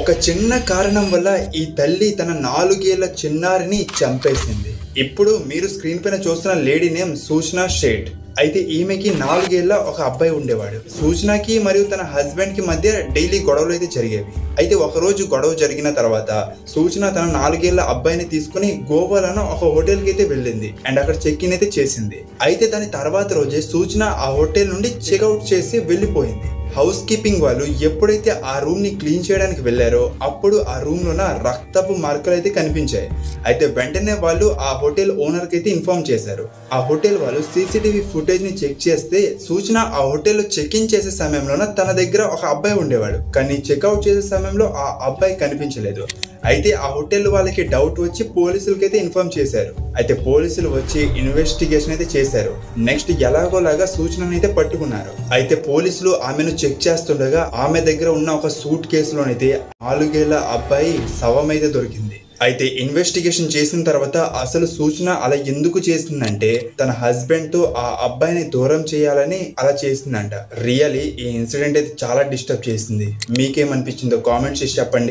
ఒక చిన్న కారణం వల్ల ఈ తల్లి తన 4 ఏళ్ల చిన్నారిని చంపేసింది. ఇప్పుడు మీరు స్క్రీన్ పైన చూస్తున్న లేడీ నేమ్ సూచనా షేట్. అయితే ఈమెకి 4 ఏళ్ల ఒక అబ్బాయి ఉండేవాడు. సూచనాకి మరియు తన హస్బెండ్ కి మధ్య డైలీ గొడవలు అయితే జరిగేవి. అయితే ఒకరోజు గొడవ జరిగిన తర్వాత సూచన తన 4 ఏళ్ల అబ్బాయిని తీసుకుని గోవాలోనూ ఒక హోటల్ కి అయితే వెళ్ళింది అండ్ అక్కడ చెక్ ఇన్ అయితే చేసింది. అయితే దాని తర్వాత రోజే సూచన ఆ హోటల్ నుండి చెక్అవుట్ చేసి వెళ్ళిపోయింది. హౌస్ కీపింగ్ వాళ్ళు ఎప్పుడైతే ఆ రూమ్ ని క్లీన్ చేయడానికి వెళ్లారో అప్పుడు ఆ రూమ్ లోన రక్తపు మార్కులు అయితే కనిపించాయి. అయితే వెంటనే వాళ్ళు ఆ హోటల్ ఓనర్ కి అయితే ఇన్ఫార్మ్ చేశారు. ఆ హోటల్ వాళ్ళు సీసీటీవీ ఫుటేజ్ ని చెక్ చేస్తే సూచన ఆ హోటల్ లో చెక్ ఇన్ చేసే సమయంలోన తన దగ్గర ఒక అబ్బాయి ఉండేవాడు. కానీ చెక్అవుట్ చేసే సమయంలో ఆ అబ్బాయి కనిపించలేదు. అయితే ఆ హోటల్ వాళ్ళకి డౌట్ వచ్చి పోలీసులకి అయితే ఇన్ఫార్మ్ చేశారు. అయితే పోలీసులు వచ్చి ఇన్వెస్టిగేషన్ అయితే చేశారు. నెక్స్ట్ ఎలాగోలాగా సూచనను అయితే పట్టుకున్నారు. అయితే పోలీసులు ఆమెను చెక్ చేస్తుండగా ఆమె దగ్గర ఉన్న ఒక సూట్ కేసులోనైతే 4 ఏళ్ల అబ్బాయి శవం అయితే దొరికింది. అయితే ఇన్వెస్టిగేషన్ చేసిన తర్వాత అసలు సూచన అలా ఎందుకు చేసిందంటే తన హస్బెండ్ తో ఆ అబ్బాయిని దూరం చేయాలని అలా చేసిందంట. రియలీ ఈ ఇన్సిడెంట్ అయితే చాలా డిస్టర్బ్ చేసింది. మీకేమనిపించిందో కామెంట్స్ చేసి చెప్పండి.